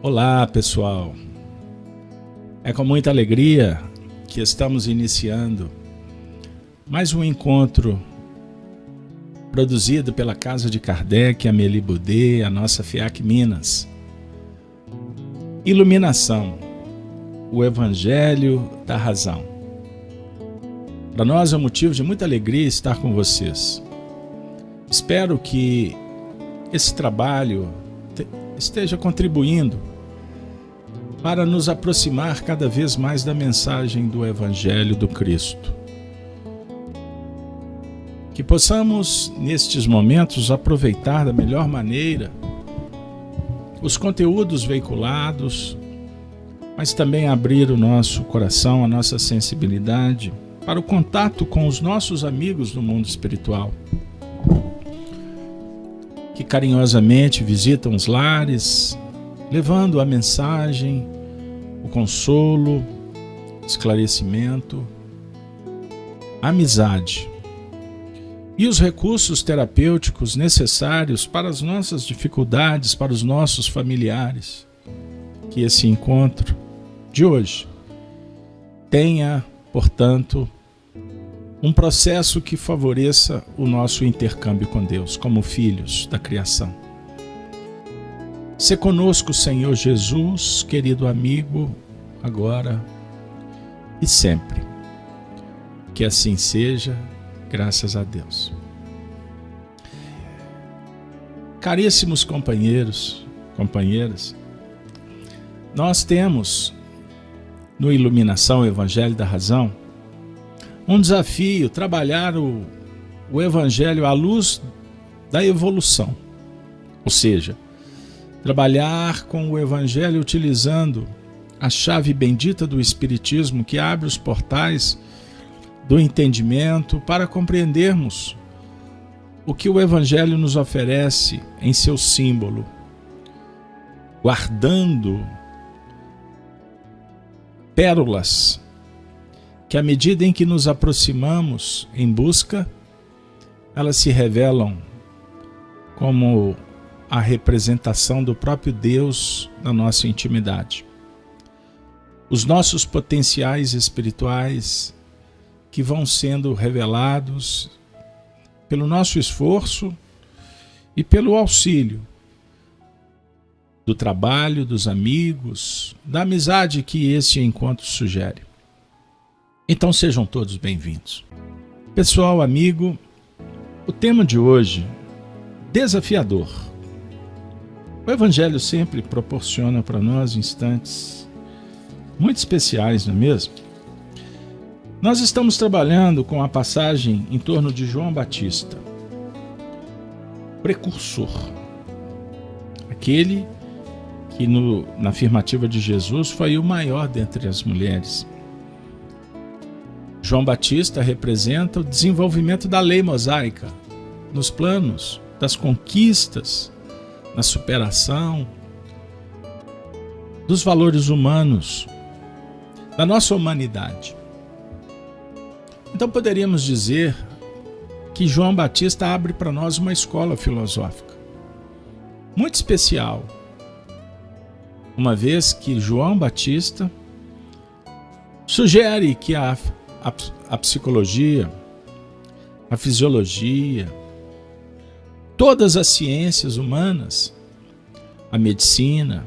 Olá, pessoal. É com muita alegria que estamos iniciando mais um encontro produzido pela Casa de Kardec, a Amélie Boudet, a nossa FEAC Minas. Iluminação, o Evangelho da Razão. Para nós é um motivo de muita alegria estar com vocês. Espero que esse trabalho esteja contribuindo para nos aproximar cada vez mais da mensagem do Evangelho do Cristo. Que possamos, nestes momentos, aproveitar da melhor maneira os conteúdos veiculados, mas também abrir o nosso coração, a nossa sensibilidade para o contato com os nossos amigos do mundo espiritual, que carinhosamente visitam os lares, levando a mensagem, o consolo, esclarecimento, a amizade e os recursos terapêuticos necessários para as nossas dificuldades, para os nossos familiares. Que esse encontro de hoje tenha, portanto, um processo que favoreça o nosso intercâmbio com Deus, como filhos da criação. Se conosco, Senhor Jesus, querido amigo, agora e sempre. Que assim seja, graças a Deus. Caríssimos companheiros, companheiras, nós temos no Iluminação, Evangelho da Razão, um desafio, trabalhar o Evangelho à luz da evolução, ou seja, trabalhar com o Evangelho utilizando a chave bendita do Espiritismo que abre os portais do entendimento para compreendermos o que o Evangelho nos oferece em seu símbolo, guardando pérolas que, à medida em que nos aproximamos em busca, elas se revelam como a representação do próprio Deus na nossa intimidade. Os nossos potenciais espirituais que vão sendo revelados pelo nosso esforço e pelo auxílio do trabalho, dos amigos, da amizade que este encontro sugere. Então sejam todos bem-vindos. Pessoal, amigo, o tema de hoje, desafiador. O Evangelho sempre proporciona para nós instantes muito especiais, não é mesmo? Nós estamos trabalhando com a passagem em torno de João Batista, precursor, aquele que na afirmativa de Jesus foi o maior dentre as mulheres. João Batista representa o desenvolvimento da lei mosaica, nos planos das conquistas, na superação dos valores humanos, da nossa humanidade. Então poderíamos dizer que João Batista abre para nós uma escola filosófica muito especial, uma vez que João Batista sugere que a psicologia, a fisiologia, todas as ciências humanas, a medicina,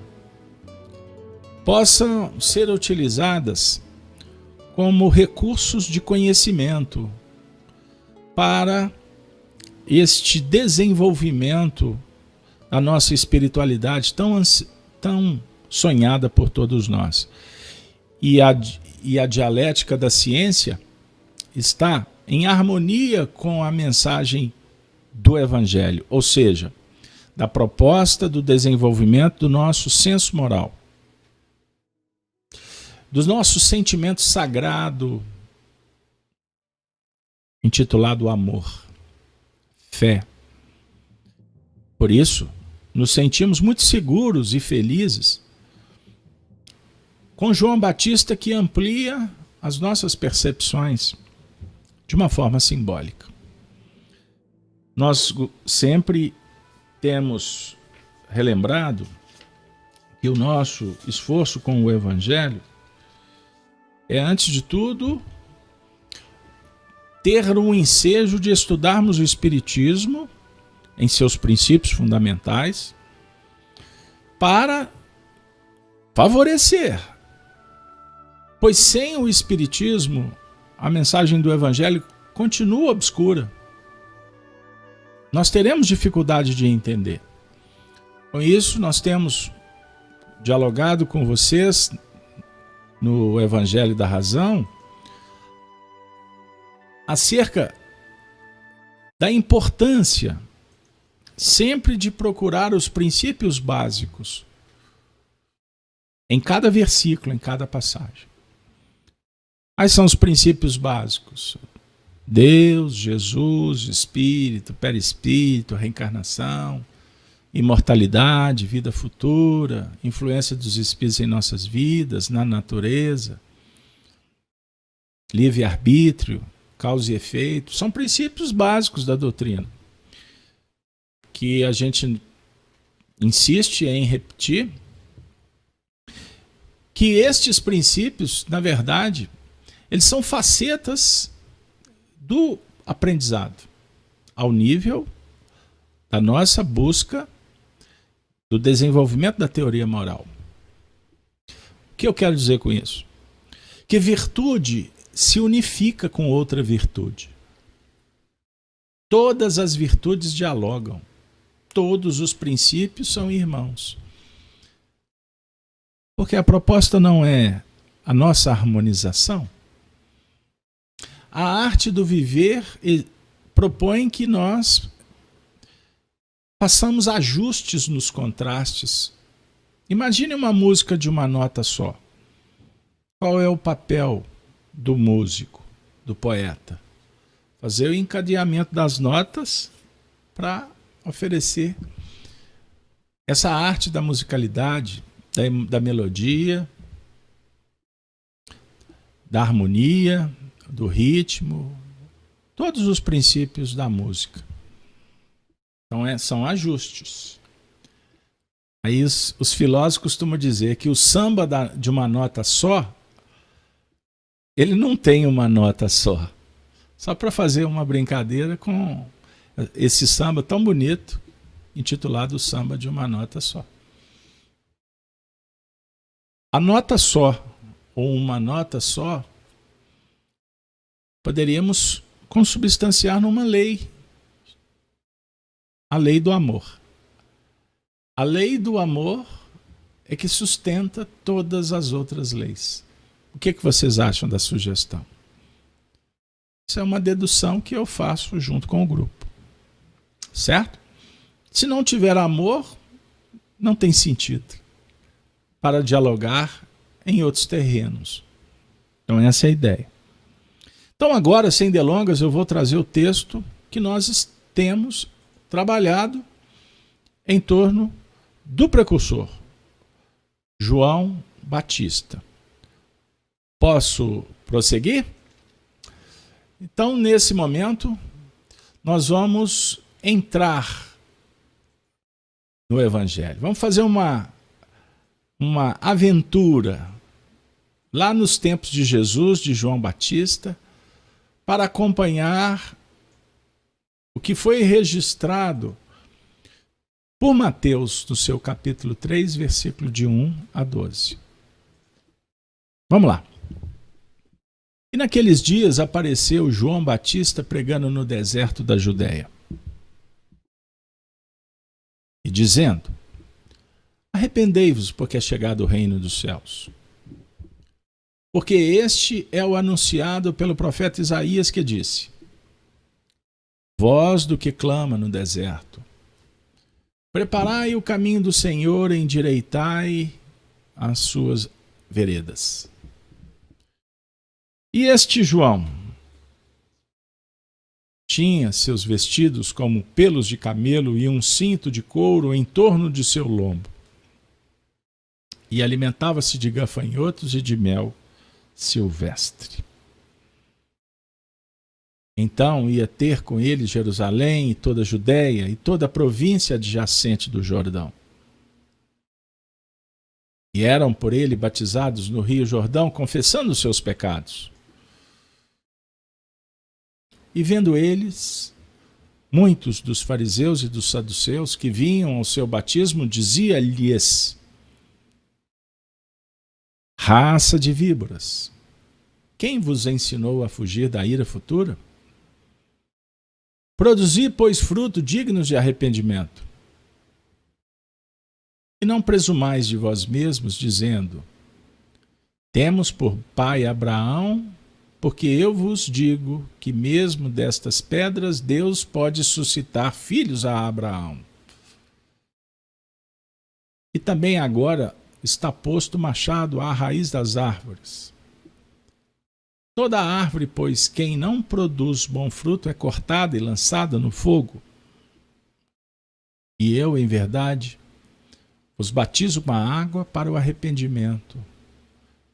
possam ser utilizadas como recursos de conhecimento para este desenvolvimento da nossa espiritualidade tão sonhada por todos nós. E a dialética da ciência está em harmonia com a mensagem do Evangelho, ou seja, da proposta do desenvolvimento do nosso senso moral, do nosso sentimento sagrado, intitulado amor, fé. Por isso, nos sentimos muito seguros e felizes com João Batista, que amplia as nossas percepções de uma forma simbólica. Nós sempre temos relembrado E o nosso esforço com o Evangelho é, antes de tudo, ter um ensejo de estudarmos o Espiritismo em seus princípios fundamentais para favorecer. Pois sem o Espiritismo, a mensagem do Evangelho continua obscura. Nós teremos dificuldade de entender. Com isso, nós temos dialogado com vocês no Evangelho da Razão acerca da importância sempre de procurar os princípios básicos em cada versículo, em cada passagem. Quais são os princípios básicos? Deus, Jesus, Espírito, Perispírito, reencarnação, imortalidade, vida futura, influência dos Espíritos em nossas vidas, na natureza, livre-arbítrio, causa e efeito. São princípios básicos da doutrina, que a gente insiste em repetir, que estes princípios, na verdade, eles são facetas do aprendizado, ao nível da nossa busca do desenvolvimento da teoria moral. O que eu quero dizer com isso? Que virtude se unifica com outra virtude. Todas as virtudes dialogam. Todos os princípios são irmãos. Porque a proposta não é a nossa harmonização. A arte do viver propõe que nós façamos ajustes nos contrastes. Imagine uma música de uma nota só. Qual é o papel do músico, do poeta? Fazer o encadeamento das notas para oferecer essa arte da musicalidade, da melodia, da harmonia, do ritmo, todos os princípios da música. Então são ajustes. Aí os filósofos costumam dizer que o samba de uma nota só, ele não tem uma nota só. Só para fazer uma brincadeira com esse samba tão bonito, intitulado Samba de uma Nota Só. A nota só, ou uma nota só, poderíamos consubstanciar numa lei. A lei do amor. A lei do amor é que sustenta todas as outras leis. O que vocês acham da sugestão? Isso é uma dedução que eu faço junto com o grupo. Certo? Se não tiver amor, não tem sentido para dialogar em outros terrenos. Então essa é a ideia. Então agora, sem delongas, eu vou trazer o texto que nós temos trabalhado em torno do precursor, João Batista. Posso prosseguir? Então, nesse momento, nós vamos entrar no Evangelho. Vamos fazer uma aventura lá nos tempos de Jesus, de João Batista, para acompanhar o que foi registrado por Mateus no seu capítulo 3, versículo de 1 a 12. Vamos lá. E naqueles dias apareceu João Batista pregando no deserto da Judéia e dizendo: arrependei-vos, porque é chegado o reino dos céus. Porque este é o anunciado pelo profeta Isaías, que disse: voz do que clama no deserto, preparai o caminho do Senhor, endireitai as suas veredas. E este João tinha seus vestidos como pelos de camelo e um cinto de couro em torno de seu lombo. E alimentava-se de gafanhotos e de mel silvestre. Então ia ter com ele Jerusalém e toda a Judéia e toda a província adjacente do Jordão. e eram por ele batizados no Rio Jordão, confessando os seus pecados. E vendo eles, muitos dos fariseus e dos saduceus que vinham ao seu batismo, dizia-lhes: raça de víboras, quem vos ensinou a fugir da ira futura? Produzi, pois, fruto dignos de arrependimento. E não presumais de vós mesmos, dizendo: temos por pai Abraão, porque eu vos digo que mesmo destas pedras Deus pode suscitar filhos a Abraão. E também agora está posto o machado à raiz das árvores. Toda árvore, pois, quem não produz bom fruto é cortada e lançada no fogo. E eu, em verdade, os batizo com a água para o arrependimento.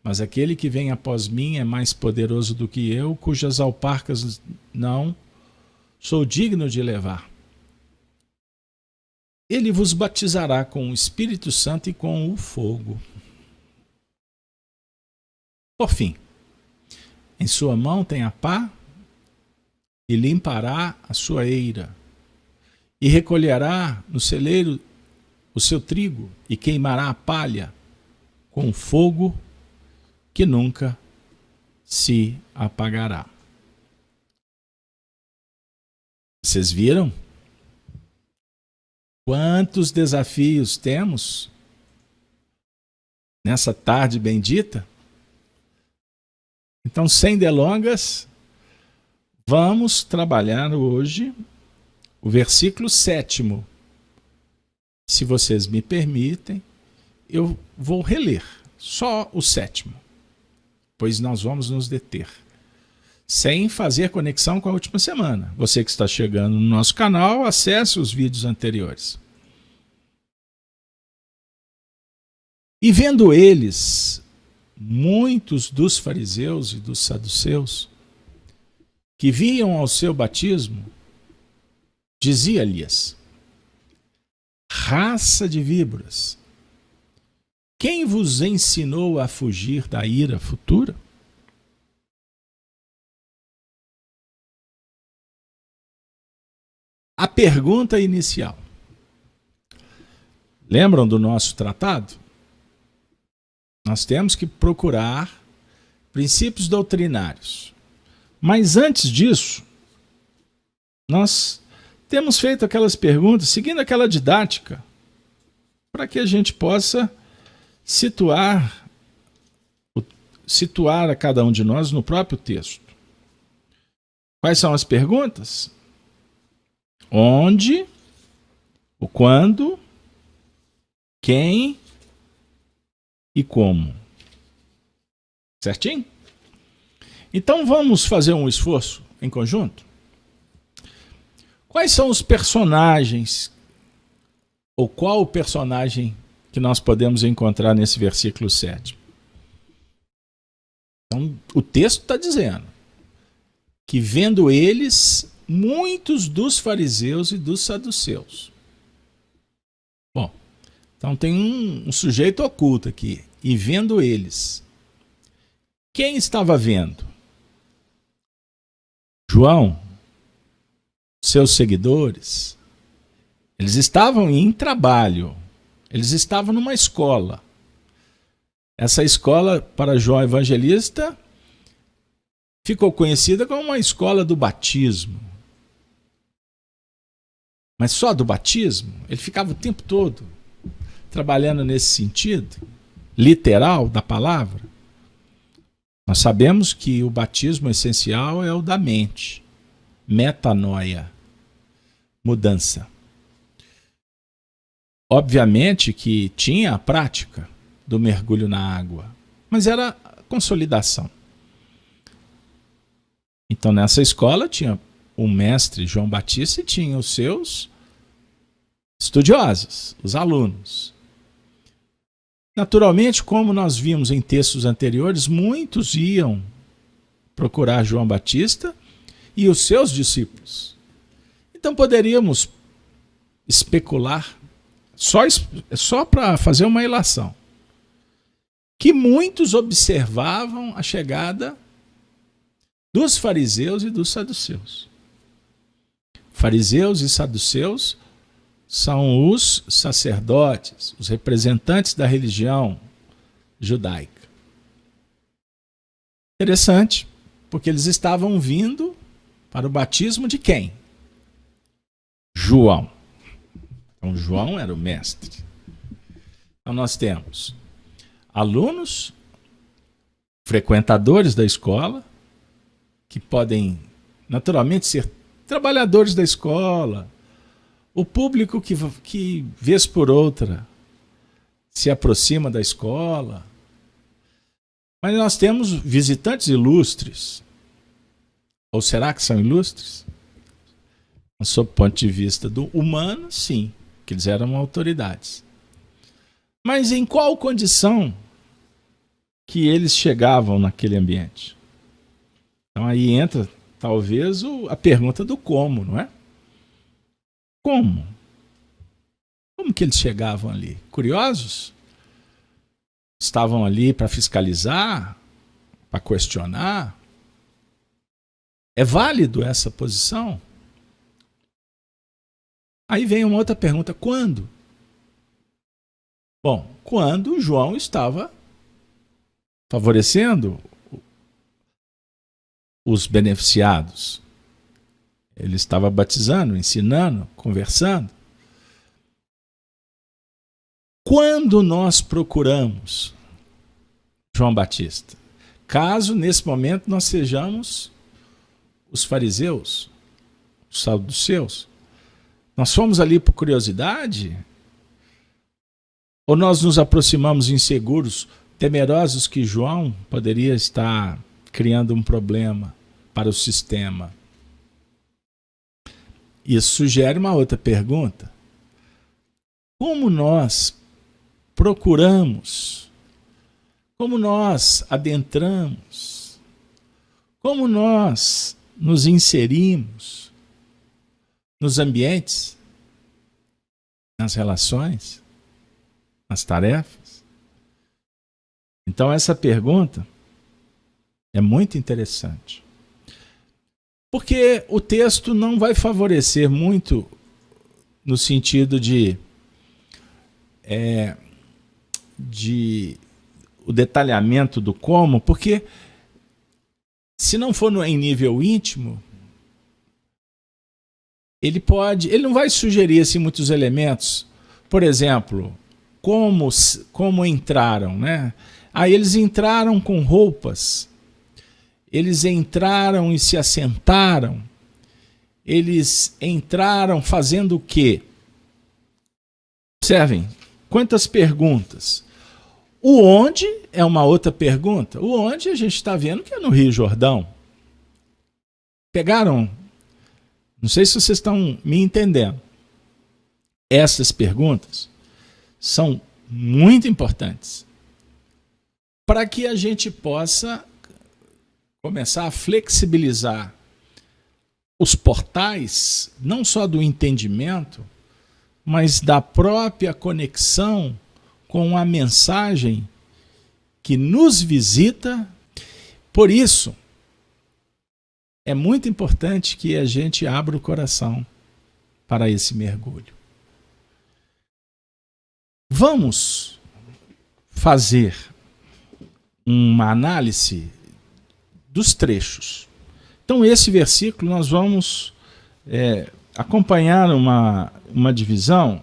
Mas aquele que vem após mim é mais poderoso do que eu, cujas alparcas não sou digno de levar. Ele vos batizará com o Espírito Santo e com o fogo. Por fim, em sua mão tem a pá, e limpará a sua eira, e recolherá no celeiro o seu trigo, e queimará a palha com fogo que nunca se apagará. Vocês viram? Quantos desafios temos nessa tarde bendita? Então, sem delongas, vamos trabalhar hoje o versículo 7. Se vocês me permitem, eu vou reler só o 7, pois nós vamos nos deter, sem fazer conexão com a última semana. Você que está chegando no nosso canal, acesse os vídeos anteriores. E vendo eles, muitos dos fariseus e dos saduceus, que vinham ao seu batismo, dizia-lhes: raça de víboras, quem vos ensinou a fugir da ira futura? A pergunta inicial. Lembram do nosso tratado? Nós temos que procurar princípios doutrinários. Mas antes disso, nós temos feito aquelas perguntas, seguindo aquela didática, para que a gente possa situar a cada um de nós no próprio texto. Quais são as perguntas? Onde, o quando, quem e como. Certinho? Então vamos fazer um esforço em conjunto? Quais são os personagens, ou qual o personagem que nós podemos encontrar nesse versículo 7? Então, o texto está dizendo que vendo eles, muitos dos fariseus e dos saduceus. Bom, então tem um sujeito oculto aqui. E vendo eles. Quem estava vendo? João, seus seguidores. Eles estavam em trabalho. Eles estavam numa escola. Essa escola, para João Evangelista, ficou conhecida como uma escola do batismo. Mas só do batismo? Ele ficava o tempo todo trabalhando nesse sentido literal da palavra. Nós sabemos que o batismo essencial é o da mente. Metanoia. Mudança. Obviamente que tinha a prática do mergulho na água, mas era a consolidação. Então nessa escola tinha o mestre João Batista e tinha os seus estudiosos, os alunos. Naturalmente, como nós vimos em textos anteriores, muitos iam procurar João Batista e os seus discípulos. Então poderíamos especular, só para fazer uma ilação, que muitos observavam a chegada dos fariseus e dos saduceus. Fariseus e saduceus são os sacerdotes, os representantes da religião judaica. Interessante, porque eles estavam vindo para o batismo de quem? João. Então, João era o mestre. Então, nós temos alunos, frequentadores da escola, que podem naturalmente ser trabalhadores da escola, o público que vez por outra se aproxima da escola. Mas nós temos visitantes ilustres. Ou será que são ilustres? Sob o ponto de vista do humano, sim, que eles eram autoridades. Mas em qual condição que eles chegavam naquele ambiente? Então aí entra talvez a pergunta do como, não é? Como? Como que eles chegavam ali? Curiosos? Estavam ali para fiscalizar? Para questionar? É válido essa posição? Aí vem uma outra pergunta: quando? Bom, quando João estava favorecendo os beneficiados. Ele estava batizando, ensinando, conversando. Quando nós procuramos João Batista? Caso nesse momento nós sejamos os fariseus, os saduceus, nós fomos ali por curiosidade? Ou nós nos aproximamos inseguros, temerosos que João poderia estar criando um problema para o sistema? Isso sugere uma outra pergunta. Como nós procuramos, como nós adentramos, como nós nos inserimos nos ambientes, nas relações, nas tarefas? Então essa pergunta é muito interessante. Porque o texto não vai favorecer muito no sentido de o detalhamento do como, porque se não for em nível íntimo, ele não vai sugerir assim, muitos elementos. Por exemplo, como entraram, né? Aí eles entraram com roupas, eles entraram e se assentaram, eles entraram fazendo o quê? Observem, quantas perguntas. O onde é uma outra pergunta. O onde a gente está vendo que é no Rio Jordão. Pegaram? Não sei se vocês estão me entendendo. Essas perguntas são muito importantes para que a gente possa começar a flexibilizar os portais, não só do entendimento, mas da própria conexão com a mensagem que nos visita. Por isso, é muito importante que a gente abra o coração para esse mergulho. Vamos fazer uma análise dos trechos. Então, esse versículo nós vamos acompanhar uma divisão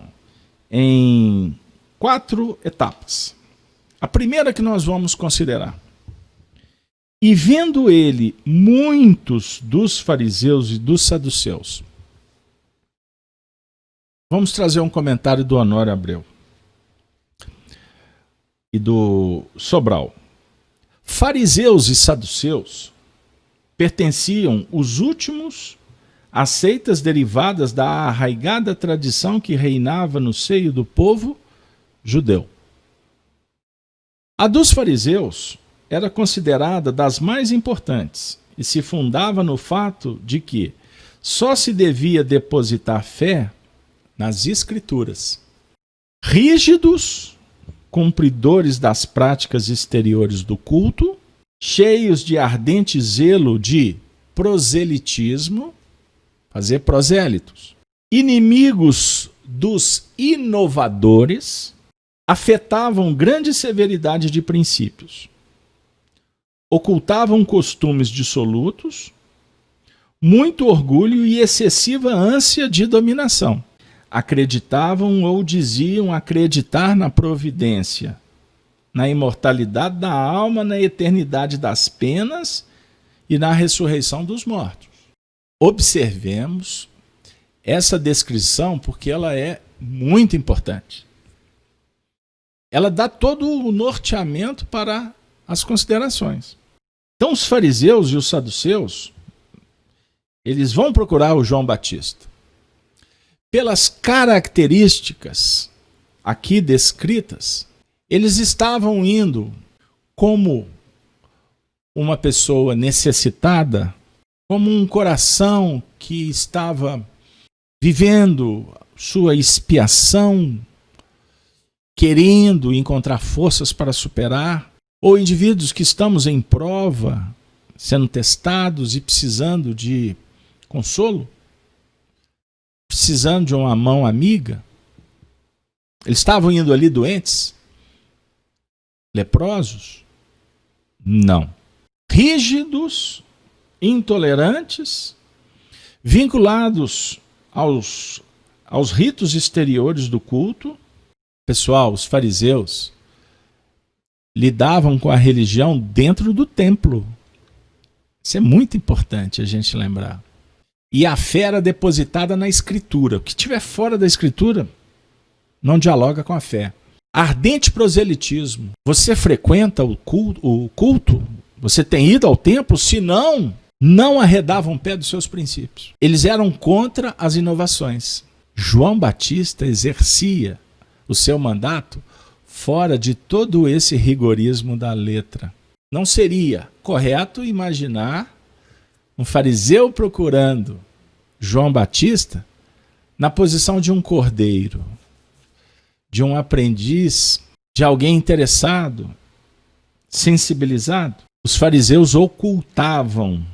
em 4 etapas. A primeira que nós vamos considerar: e vendo ele muitos dos fariseus e dos saduceus. Vamos trazer um comentário do Honório Abreu e do Sobral. Fariseus e saduceus pertenciam os últimos às seitas derivadas da arraigada tradição que reinava no seio do povo judeu. A dos fariseus era considerada das mais importantes e se fundava no fato de que só se devia depositar fé nas Escrituras. Rígidos cumpridores das práticas exteriores do culto, cheios de ardente zelo de proselitismo, fazer prosélitos, inimigos dos inovadores, afetavam grande severidade de princípios, ocultavam costumes dissolutos, muito orgulho e excessiva ânsia de dominação. Acreditavam ou diziam acreditar na providência, na imortalidade da alma, na eternidade das penas e na ressurreição dos mortos. Observemos essa descrição porque ela é muito importante. Ela dá todo o norteamento para as considerações. Então os fariseus e os saduceus, eles vão procurar o João Batista. Pelas características aqui descritas, eles estavam indo como uma pessoa necessitada, como um coração que estava vivendo sua expiação, querendo encontrar forças para superar, ou indivíduos que estamos em prova, sendo testados e precisando de consolo, precisando de uma mão amiga. Eles estavam indo ali doentes, leprosos? Não. Rígidos, intolerantes, vinculados aos ritos exteriores do culto. Pessoal, os fariseus lidavam com a religião dentro do templo. Isso é muito importante a gente lembrar. E a fé era depositada na Escritura. O que estiver fora da Escritura não dialoga com a fé. Ardente proselitismo. Você frequenta o culto? Você tem ido ao templo? Se não arredavam pé dos seus princípios. Eles eram contra as inovações. João Batista exercia o seu mandato fora de todo esse rigorismo da letra. Não seria correto imaginar um fariseu procurando João Batista na posição de um cordeiro, de um aprendiz, de alguém interessado, sensibilizado. Os fariseus ocultavam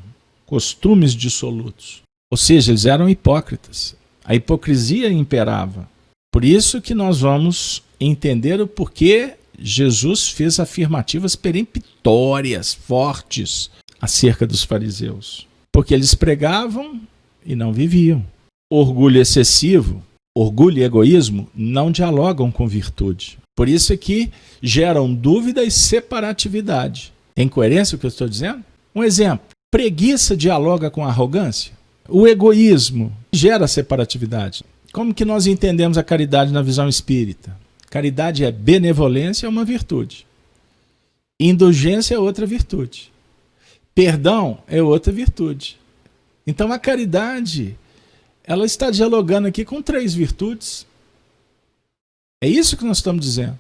costumes dissolutos, ou seja, eles eram hipócritas. A hipocrisia imperava. Por isso que nós vamos entender o porquê Jesus fez afirmativas peremptórias, fortes, acerca dos fariseus. Porque eles pregavam e não viviam. Orgulho excessivo, orgulho e egoísmo não dialogam com virtude. Por isso é que geram dúvida e separatividade. Tem coerência o que eu estou dizendo? Um exemplo, preguiça dialoga com arrogância. O egoísmo gera separatividade. Como que nós entendemos a caridade na visão espírita? Caridade é benevolência, é uma virtude. Indulgência é outra virtude. Perdão é outra virtude. Então a caridade, ela está dialogando aqui com 3 virtudes. É isso que nós estamos dizendo.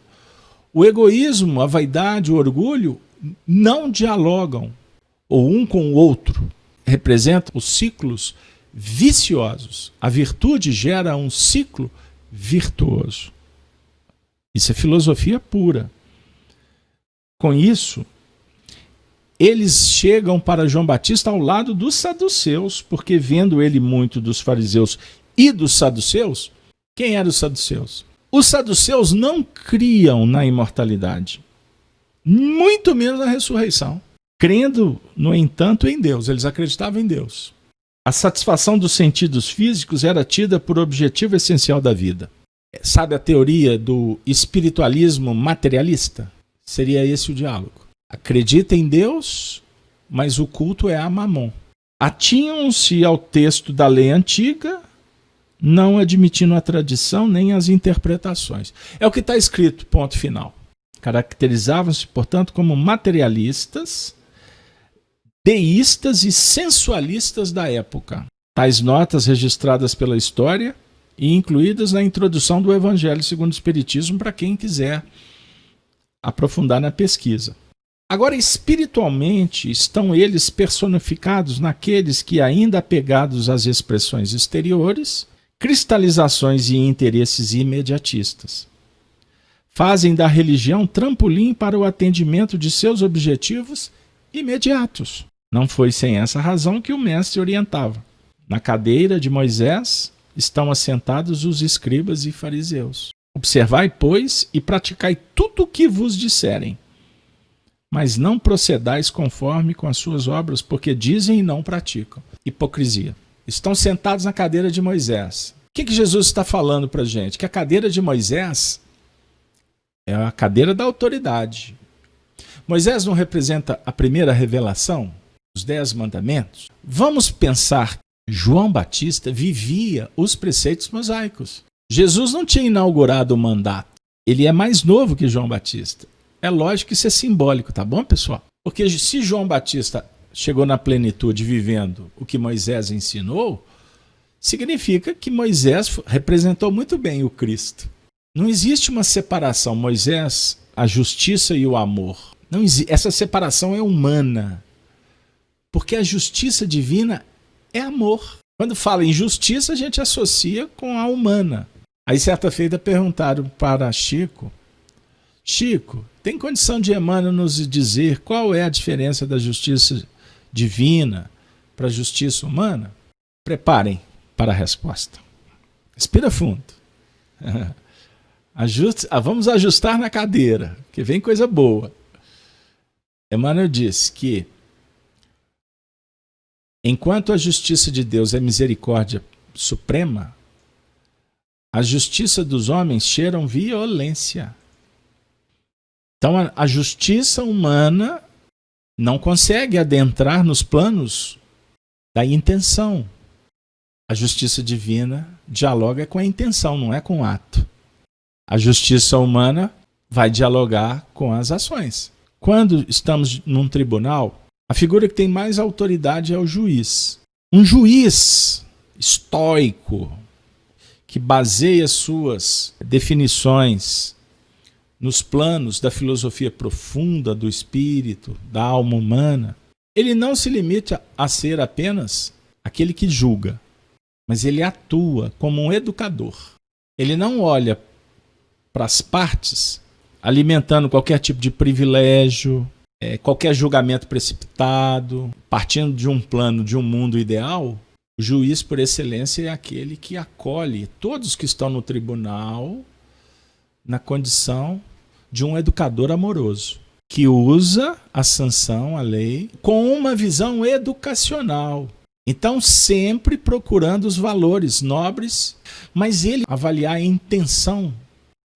O egoísmo, a vaidade, o orgulho não dialogam, ou um com o outro. Representam os ciclos viciosos. A virtude gera um ciclo virtuoso. Isso é filosofia pura. Com isso, eles chegam para João Batista ao lado dos saduceus, porque vendo ele muito dos fariseus e dos saduceus, quem eram os saduceus? Os saduceus não criam na imortalidade, muito menos na ressurreição. Crendo, no entanto, em Deus. Eles acreditavam em Deus. A satisfação dos sentidos físicos era tida por objetivo essencial da vida. Sabe a teoria do espiritualismo materialista? Seria esse o diálogo. Acredita em Deus, mas o culto é a Mamon. Atinham-se ao texto da lei antiga, não admitindo a tradição nem as interpretações. É o que está escrito, ponto final. Caracterizavam-se, portanto, como materialistas, deístas e sensualistas da época. Tais notas registradas pela história e incluídas na introdução do Evangelho segundo o Espiritismo para quem quiser aprofundar na pesquisa. Agora, espiritualmente, estão eles personificados naqueles que, ainda apegados às expressões exteriores, cristalizações e interesses imediatistas, fazem da religião trampolim para o atendimento de seus objetivos imediatos. Não foi sem essa razão que o mestre orientava. Na cadeira de Moisés estão assentados os escribas e fariseus. Observai, pois, e praticai tudo o que vos disserem. Mas não procedais conforme com as suas obras, porque dizem e não praticam. Hipocrisia. Estão sentados na cadeira de Moisés. O que Jesus está falando para a gente? Que a cadeira de Moisés é a cadeira da autoridade. Moisés não representa a primeira revelação, os 10 mandamentos? Vamos pensar, João Batista vivia os preceitos mosaicos. Jesus não tinha inaugurado o mandato. Ele é mais novo que João Batista. É lógico que isso é simbólico, tá bom, pessoal? Porque se João Batista chegou na plenitude vivendo o que Moisés ensinou, significa que Moisés representou muito bem o Cristo. Não existe uma separação, Moisés, a justiça e o amor. Não existe. Essa separação é humana. Porque a justiça divina é amor. Quando fala em justiça, a gente associa com a humana. Aí certa feita perguntaram para Chico, tem condição de Emmanuel nos dizer qual é a diferença da justiça divina para a justiça humana? Preparem para a resposta. Respira fundo. Vamos ajustar na cadeira, que vem coisa boa. Emmanuel diz que enquanto a justiça de Deus é misericórdia suprema, a justiça dos homens cheira violência. Então a justiça humana não consegue adentrar nos planos da intenção. A justiça divina dialoga com a intenção, não é com o ato. A justiça humana vai dialogar com as ações. Quando estamos num tribunal, a figura que tem mais autoridade é o juiz. Um juiz estoico, que baseia suas definições nos planos da filosofia profunda do espírito, da alma humana, ele não se limita a ser apenas aquele que julga, mas ele atua como um educador. Ele não olha para as partes alimentando qualquer tipo de privilégio, qualquer julgamento precipitado, partindo de um plano, de um mundo ideal. O juiz, por excelência, é aquele que acolhe todos que estão no tribunal na condição de um educador amoroso, que usa a sanção, a lei, com uma visão educacional. Então, sempre procurando os valores nobres, mas ele avaliar a intenção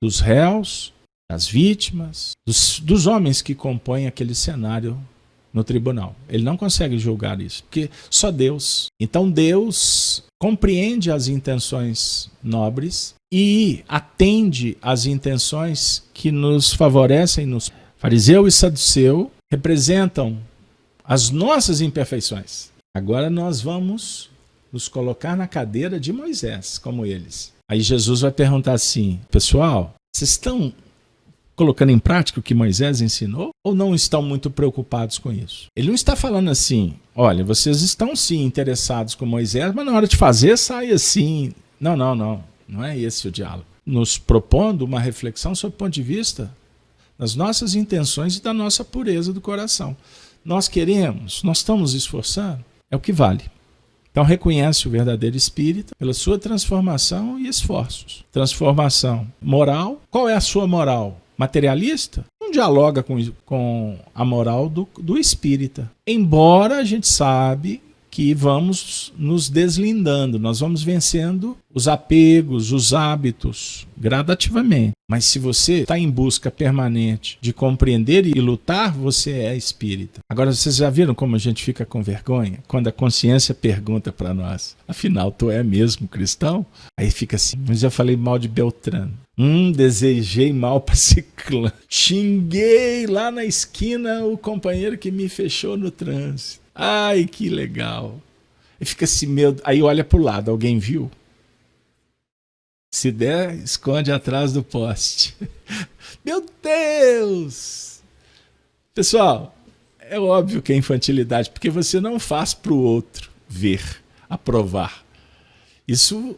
dos réus, das vítimas, dos homens que compõem aquele cenário no tribunal. Ele não consegue julgar isso, porque só Deus. Então Deus compreende as intenções nobres e atende às intenções que nos favorecem. Fariseu e saduceu representam as nossas imperfeições. Agora nós vamos nos colocar na cadeira de Moisés, como eles. Aí Jesus vai perguntar assim, pessoal, vocês estão colocando em prática o que Moisés ensinou ou não estão muito preocupados com isso? Ele não está falando assim, olha, vocês estão sim interessados com Moisés, mas na hora de fazer sai assim. Não é esse o diálogo. Nos propondo uma reflexão sob o ponto de vista das nossas intenções e da nossa pureza do coração. Nós queremos, nós estamos esforçando, é o que vale. Então reconhece o verdadeiro espírita pela sua transformação e esforços. Transformação moral. Qual é a sua moral? Materialista? Não dialoga com a moral do espírita. Embora a gente sabe que vamos nos deslindando, nós vamos vencendo os apegos, os hábitos, gradativamente. Mas se você está em busca permanente de compreender e lutar, você é espírita. Agora, vocês já viram como a gente fica com vergonha? Quando a consciência pergunta para nós, afinal, tu é mesmo cristão? Aí fica assim, mas eu falei mal de Beltrano. Desejei mal para Ciclano. Xinguei lá na esquina o companheiro que me fechou no trânsito. Ai, que legal. E fica assim, aí olha para o lado, alguém viu? Se der, esconde atrás do poste. Meu Deus! Pessoal, é óbvio que é infantilidade, porque você não faz para o outro ver, aprovar. Isso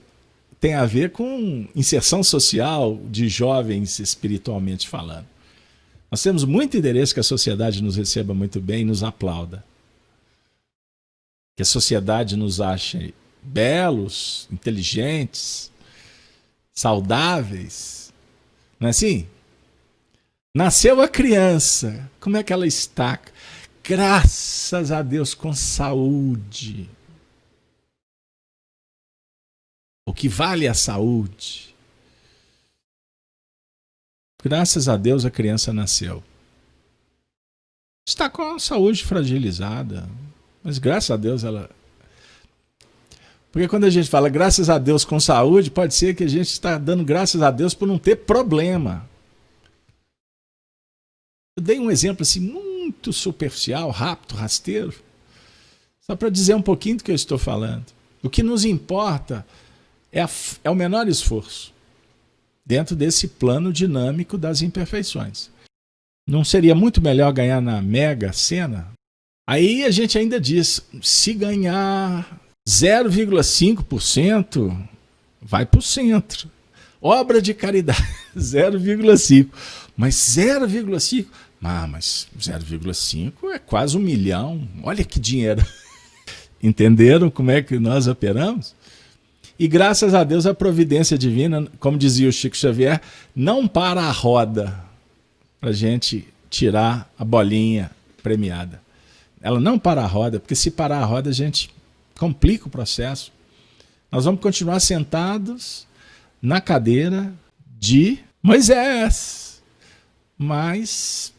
tem a ver com inserção social de jovens espiritualmente falando. Nós temos muito interesse que a sociedade nos receba muito bem e nos aplauda. Que a sociedade nos ache belos, inteligentes, saudáveis. Não é assim? Nasceu a criança, como é que ela está? Graças a Deus, com saúde. O que vale é a saúde. Graças a Deus a criança nasceu. Está com a saúde fragilizada, mas graças a Deus ela... Porque quando a gente fala graças a Deus com saúde, pode ser que a gente está dando graças a Deus por não ter problema. Eu dei um exemplo assim muito superficial, rápido, rasteiro, só para dizer um pouquinho do que eu estou falando. O que nos importa é o menor esforço dentro desse plano dinâmico das imperfeições. Não seria muito melhor ganhar na Mega Sena? Aí a gente ainda diz, se ganhar 0,5%, vai para o centro. Obra de caridade, 0,5%. Mas 0,5%? Mas 0,5% é quase 1 milhão. Olha que dinheiro. Entenderam como é que nós operamos? E graças a Deus a providência divina, como dizia o Chico Xavier, não para a roda para a gente tirar a bolinha premiada. Ela não para a roda, porque se parar a roda a gente complica o processo. Nós vamos continuar sentados na cadeira de Moisés. Mas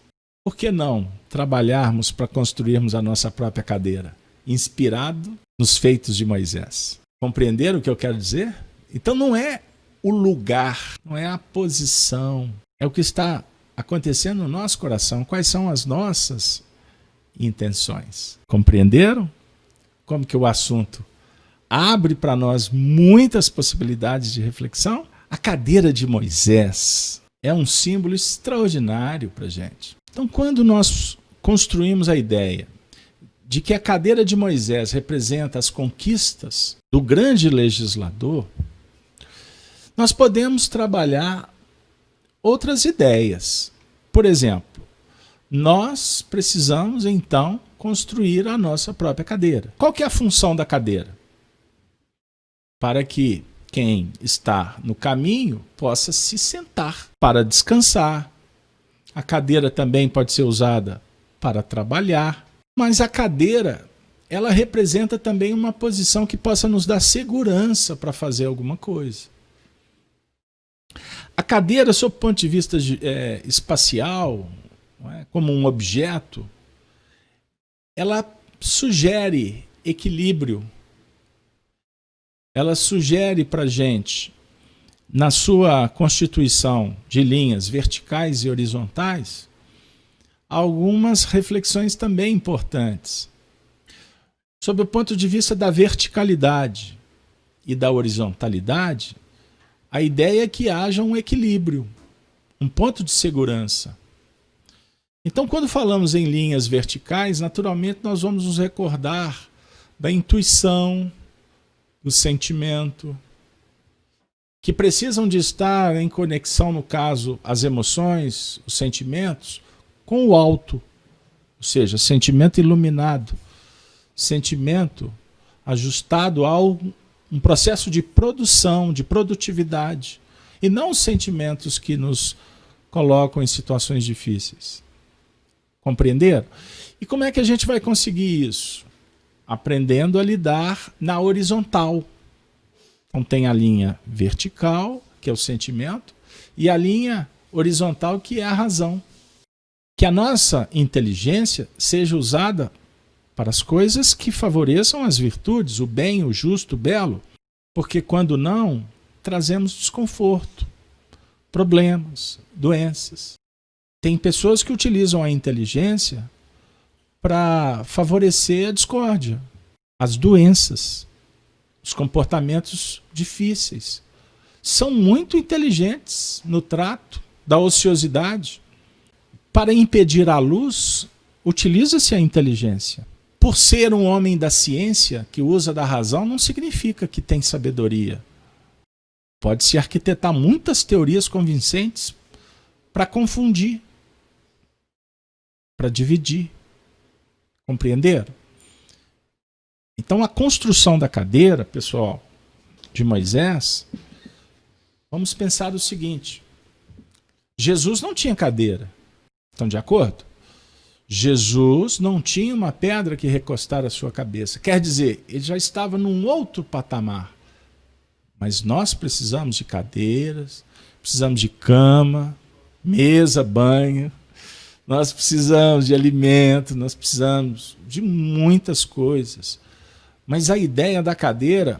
por que não trabalharmos para construirmos a nossa própria cadeira, inspirado nos feitos de Moisés? Compreenderam o que eu quero dizer? Então não é o lugar, não é a posição, é o que está acontecendo no nosso coração, quais são as nossas intenções. Compreenderam? Como que o assunto abre para nós muitas possibilidades de reflexão? A cadeira de Moisés é um símbolo extraordinário para a gente. Então, quando nós construímos a ideia de que a cadeira de Moisés representa as conquistas do grande legislador, nós podemos trabalhar outras ideias. Por exemplo, nós precisamos, então, construir a nossa própria cadeira. Qual que é a função da cadeira? Para que quem está no caminho possa se sentar para descansar. A cadeira também pode ser usada para trabalhar, mas a cadeira, ela representa também uma posição que possa nos dar segurança para fazer alguma coisa. A cadeira, sob o ponto de vista espacial, não é, como um objeto, ela sugere equilíbrio. Ela sugere para a gente, na sua constituição de linhas verticais e horizontais, algumas reflexões também importantes. Sob o ponto de vista da verticalidade e da horizontalidade, a ideia é que haja um equilíbrio, um ponto de segurança. Então, quando falamos em linhas verticais, naturalmente nós vamos nos recordar da intuição, do sentimento, que precisam de estar em conexão, no caso, as emoções, os sentimentos, com o alto, ou seja, sentimento iluminado, sentimento ajustado a um processo de produção, de produtividade, e não os sentimentos que nos colocam em situações difíceis. Compreenderam? E como é que a gente vai conseguir isso? Aprendendo a lidar na horizontal. Então tem a linha vertical, que é o sentimento, e a linha horizontal, que é a razão. Que a nossa inteligência seja usada para as coisas que favoreçam as virtudes, o bem, o justo, o belo, porque quando não, trazemos desconforto, problemas, doenças. Tem pessoas que utilizam a inteligência para favorecer a discórdia, as doenças, os comportamentos difíceis. São muito inteligentes no trato da ociosidade. Para impedir a luz, utiliza-se a inteligência. Por ser um homem da ciência, que usa da razão, não significa que tem sabedoria. Pode-se arquitetar muitas teorias convincentes para confundir, para dividir. Compreenderam? Então a construção da cadeira, pessoal, de Moisés, vamos pensar o seguinte: Jesus não tinha cadeira. Estão de acordo? Jesus não tinha uma pedra que recostar a sua cabeça. Quer dizer, ele já estava num outro patamar. Mas nós precisamos de cadeiras, precisamos de cama, mesa, banho, nós precisamos de alimento, nós precisamos de muitas coisas. Mas a ideia da cadeira,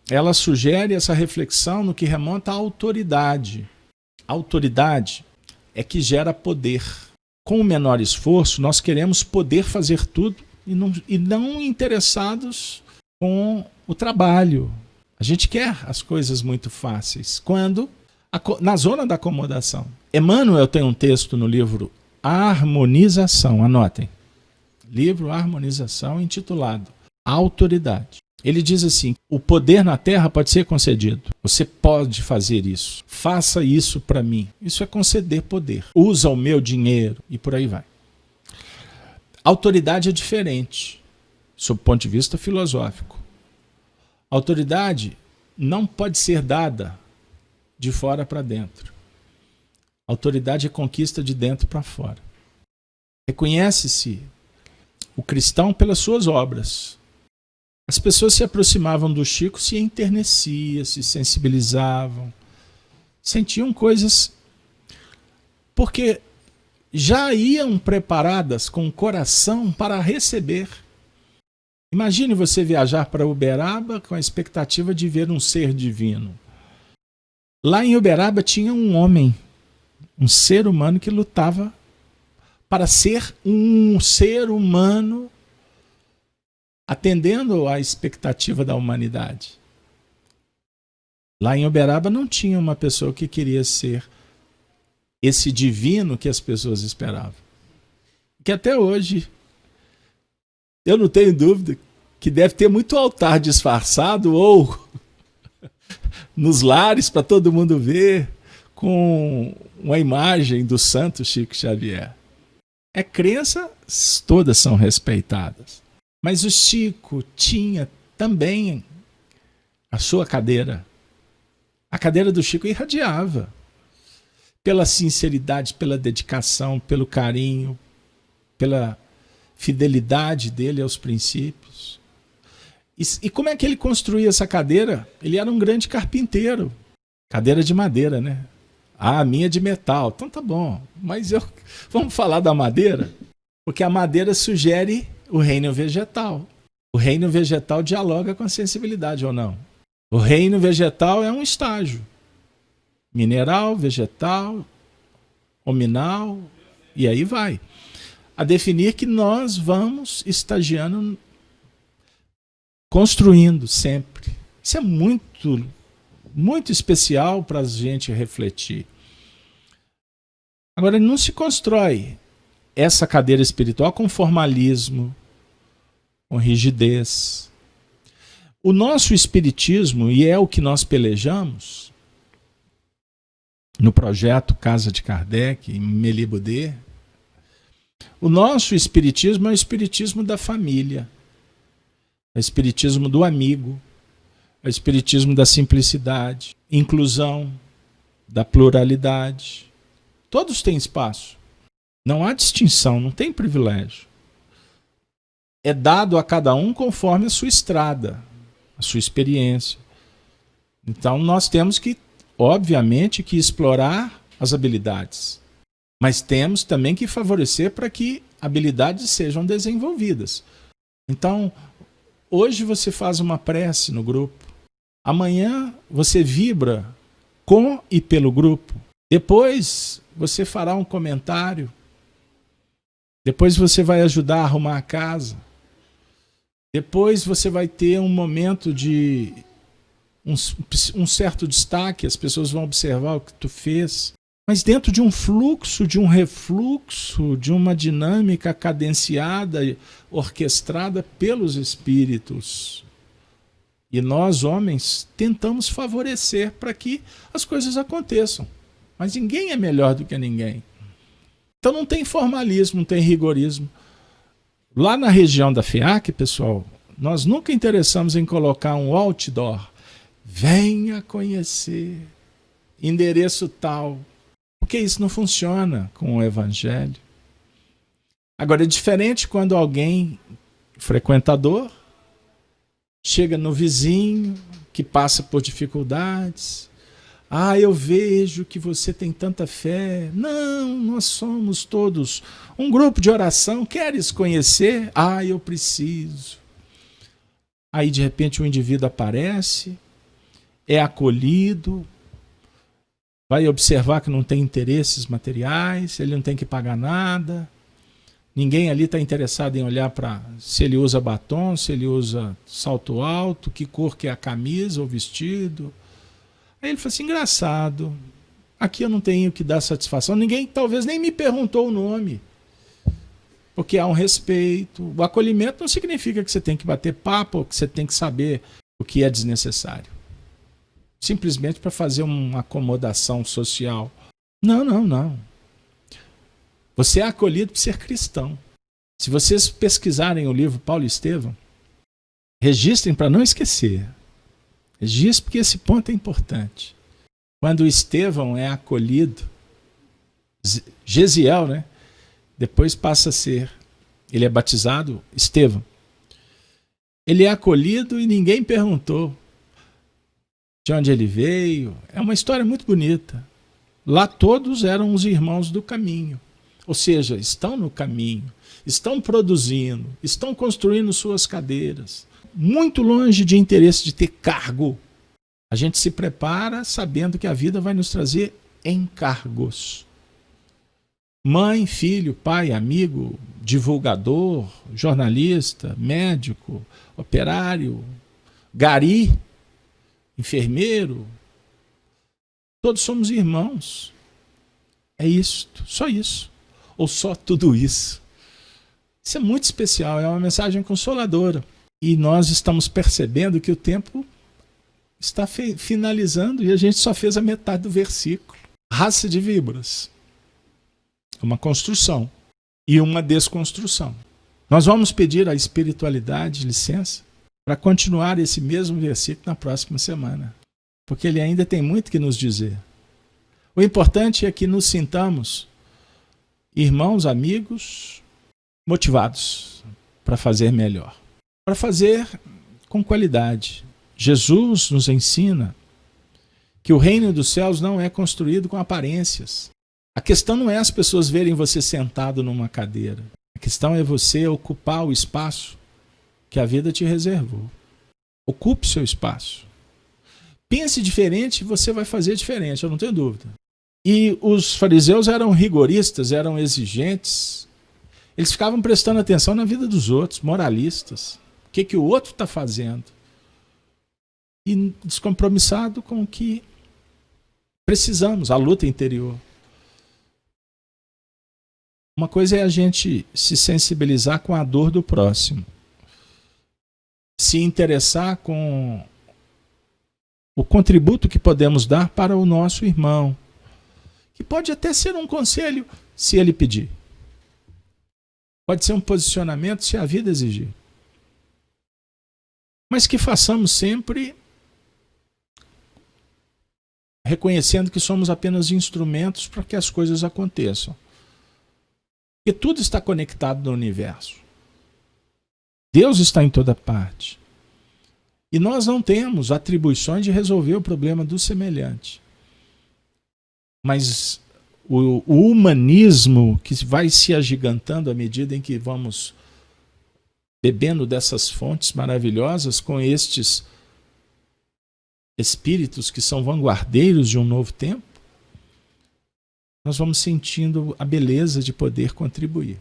ela sugere essa reflexão no que remonta à autoridade. A autoridade é que gera poder. Com o menor esforço, nós queremos poder fazer tudo e não interessados com o trabalho. A gente quer as coisas muito fáceis. Quando? Na zona da acomodação. Emmanuel tem um texto no livro Harmonização, anotem. Livro Harmonização, intitulado Autoridade. Ele diz assim: o poder na terra pode ser concedido. Você pode fazer isso. Faça isso para mim. Isso é conceder poder. Usa o meu dinheiro e por aí vai. Autoridade é diferente, sob o ponto de vista filosófico. Autoridade não pode ser dada de fora para dentro. Autoridade é conquista de dentro para fora. Reconhece-se o cristão pelas suas obras. As pessoas se aproximavam do Chico, se enterneciam, se sensibilizavam, sentiam coisas, porque já iam preparadas com o coração para receber. Imagine você viajar para Uberaba com a expectativa de ver um ser divino. Lá em Uberaba tinha um homem, um ser humano que lutava para ser um ser humano atendendo à expectativa da humanidade. Lá em Uberaba não tinha uma pessoa que queria ser esse divino que as pessoas esperavam. Que até hoje, eu não tenho dúvida que deve ter muito altar disfarçado ou nos lares para todo mundo ver com uma imagem do santo Chico Xavier. Crenças todas são respeitadas. Mas o Chico tinha também a sua cadeira. A cadeira do Chico irradiava pela sinceridade, pela dedicação, pelo carinho, pela fidelidade dele aos princípios. E como é que ele construía essa cadeira? Ele era um grande carpinteiro. Cadeira de madeira, né? A minha de metal. Então tá bom. Mas vamos falar da madeira? Porque a madeira sugere o reino vegetal. O reino vegetal dialoga com a sensibilidade ou não? O reino vegetal é um estágio. Mineral, vegetal, hominal, e aí vai. A definir que nós vamos estagiando, construindo sempre. Isso é muito, muito especial para a gente refletir. Agora, não se constrói essa cadeira espiritual com formalismo, com rigidez. O nosso espiritismo, e é o que nós pelejamos no projeto Casa de Kardec, em Melibudê, o nosso espiritismo é o espiritismo da família, é o espiritismo do amigo, é o espiritismo da simplicidade, inclusão, da pluralidade. Todos têm espaço. Não há distinção, não tem privilégio. É dado a cada um conforme a sua estrada, a sua experiência. Então nós temos que, obviamente, que explorar as habilidades. Mas temos também que favorecer para que habilidades sejam desenvolvidas. Então, hoje você faz uma prece no grupo. Amanhã você vibra com e pelo grupo. Depois você fará um comentário. Depois você vai ajudar a arrumar a casa. Depois você vai ter um momento de um certo destaque, as pessoas vão observar o que tu fez. Mas dentro de um fluxo, de um refluxo, de uma dinâmica cadenciada, orquestrada pelos espíritos. E nós, homens, tentamos favorecer para que as coisas aconteçam. Mas ninguém é melhor do que ninguém. Então não tem formalismo, não tem rigorismo. Lá na região da FEAC, pessoal, nós nunca interessamos em colocar um outdoor. Venha conhecer, endereço tal. Porque isso não funciona com o evangelho. Agora, é diferente quando alguém, frequentador, chega no vizinho que passa por dificuldades. Eu vejo que você tem tanta fé. Não, nós somos todos um grupo de oração. Queres conhecer? Eu preciso. Aí, de repente, o indivíduo aparece, é acolhido, vai observar que não tem interesses materiais, ele não tem que pagar nada. Ninguém ali está interessado em olhar para se ele usa batom, se ele usa salto alto, que cor que é a camisa ou vestido. Aí ele falou assim, engraçado, aqui eu não tenho que dar satisfação, ninguém talvez nem me perguntou o nome, porque há um respeito. O acolhimento não significa que você tem que bater papo, ou que você tem que saber o que é desnecessário, simplesmente para fazer uma acomodação social. Não. Você é acolhido por ser cristão. Se vocês pesquisarem o livro Paulo e Estevão, registrem para não esquecer. Registre porque esse ponto é importante. Quando Estevão é acolhido, Gesiel, né? Depois passa a ser, ele é batizado Estevão. Ele é acolhido e ninguém perguntou de onde ele veio. É uma história muito bonita. Lá todos eram os irmãos do caminho. Ou seja, estão no caminho, estão produzindo, estão construindo suas cadeiras. Muito longe de interesse de ter cargo. A gente se prepara sabendo que a vida vai nos trazer encargos. Mãe, filho, pai, amigo, divulgador, jornalista, médico, operário, gari, enfermeiro. Todos somos irmãos. É isso, só isso. Ou só tudo isso. Isso é muito especial, é uma mensagem consoladora. E nós estamos percebendo que o tempo está finalizando e a gente só fez a metade do versículo. Raça de víboras. Uma construção e uma desconstrução. Nós vamos pedir à espiritualidade licença para continuar esse mesmo versículo na próxima semana. Porque ele ainda tem muito que nos dizer. O importante é que nos sintamos irmãos, amigos, motivados para fazer melhor. Para fazer com qualidade. Jesus nos ensina que o reino dos céus não é construído com aparências. A questão não é as pessoas verem você sentado numa cadeira. A questão é você ocupar o espaço que a vida te reservou. Ocupe seu espaço. Pense diferente e você vai fazer diferente, eu não tenho dúvida. E os fariseus eram rigoristas, eram exigentes. Eles ficavam prestando atenção na vida dos outros, moralistas. O que o outro está fazendo? E descompromissado com o que precisamos, a luta interior. Uma coisa é a gente se sensibilizar com a dor do próximo. Se interessar com o contributo que podemos dar para o nosso irmão. Que pode até ser um conselho, se ele pedir. Pode ser um posicionamento, se a vida exigir. Mas que façamos sempre reconhecendo que somos apenas instrumentos para que as coisas aconteçam. Porque tudo está conectado no universo. Deus está em toda parte. E nós não temos atribuições de resolver o problema do semelhante. Mas o humanismo que vai se agigantando à medida em que vamos bebendo dessas fontes maravilhosas com estes espíritos que são vanguardeiros de um novo tempo, nós vamos sentindo a beleza de poder contribuir,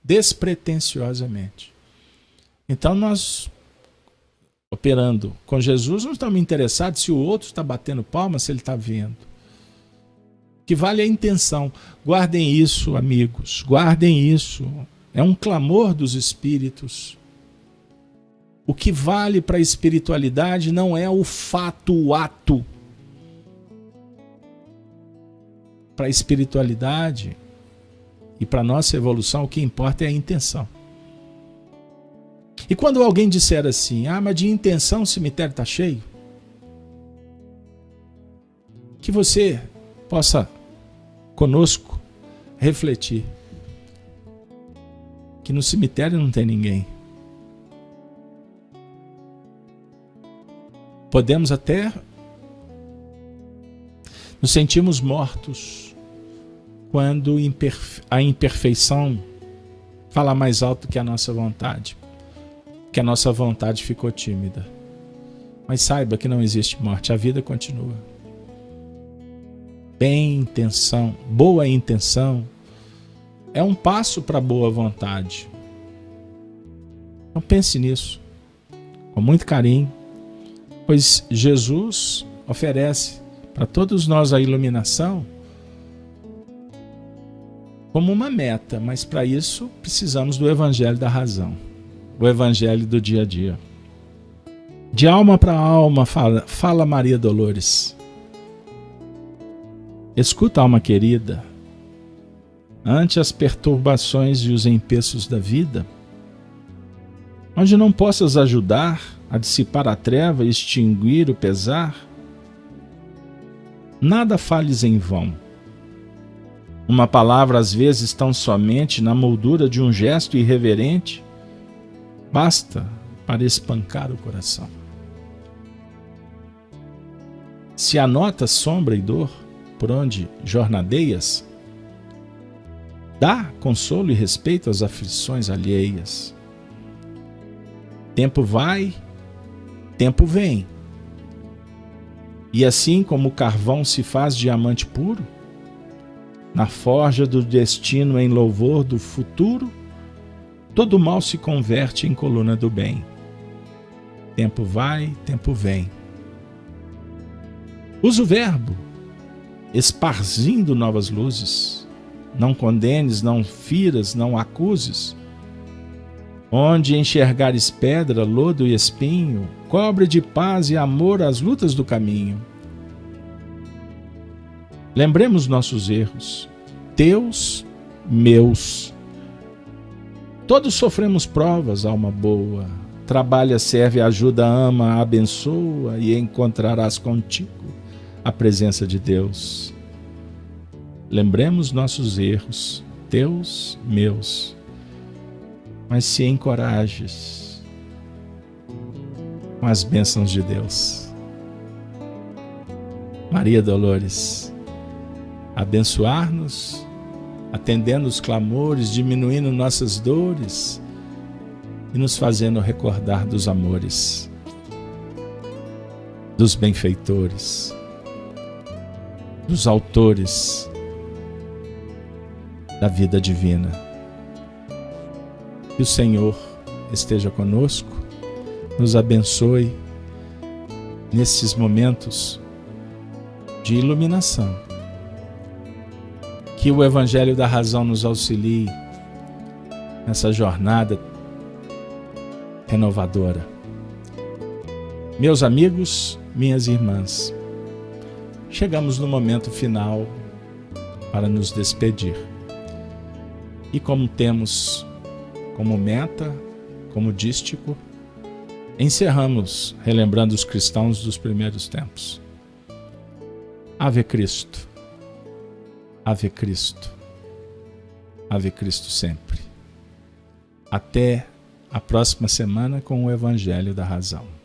despretensiosamente. Então nós, operando com Jesus, não estamos interessados se o outro está batendo palma, se ele está vendo. Que vale a intenção. Guardem isso, amigos, guardem isso. É um clamor dos espíritos. O que vale para a espiritualidade não é o fato, o ato. Para a espiritualidade e para a nossa evolução, o que importa é a intenção. E quando alguém disser assim, mas de intenção o cemitério está cheio, que você possa, conosco, refletir que no cemitério não tem ninguém. Podemos até nos sentirmos mortos quando a imperfeição fala mais alto que a nossa vontade, que a nossa vontade ficou tímida. Mas saiba que não existe morte, a vida continua. Boa intenção é um passo para a boa vontade. Então pense nisso, com muito carinho, pois Jesus oferece para todos nós a iluminação como uma meta, mas para isso precisamos do Evangelho da razão, o Evangelho do dia a dia. De alma para alma, fala Maria Dolores. Escuta, alma querida, ante as perturbações e os empeços da vida, onde não possas ajudar a dissipar a treva e extinguir o pesar, nada fales em vão. Uma palavra às vezes tão somente na moldura de um gesto irreverente basta para espancar o coração. Se anota sombra e dor por onde jornadeias, dá consolo e respeito às aflições alheias. Tempo vai, tempo vem. E assim como o carvão se faz diamante puro, na forja do destino em louvor do futuro, todo mal se converte em coluna do bem. Tempo vai, tempo vem. Usa o verbo, esparzindo novas luzes. Não condenes, não firas, não acuses. Onde enxergares pedra, lodo e espinho, cobre de paz e amor as lutas do caminho. Lembremos nossos erros, teus, meus. Todos sofremos provas, alma boa. Trabalha, serve, ajuda, ama, abençoa e encontrarás contigo a presença de Deus. Lembremos nossos erros, teus, meus. Mas se encorajes com as bênçãos de Deus. Maria Dolores, abençoar-nos, atendendo os clamores, diminuindo nossas dores e nos fazendo recordar dos amores, dos benfeitores, dos autores da vida divina. Que o Senhor esteja conosco, nos abençoe nesses momentos de iluminação. Que o Evangelho da razão nos auxilie nessa jornada renovadora. Meus amigos, minhas irmãs, chegamos no momento final para nos despedir. E como temos como meta, como dístico, encerramos relembrando os cristãos dos primeiros tempos. Ave Cristo, Ave Cristo, Ave Cristo sempre. Até a próxima semana com o Evangelho da Razão.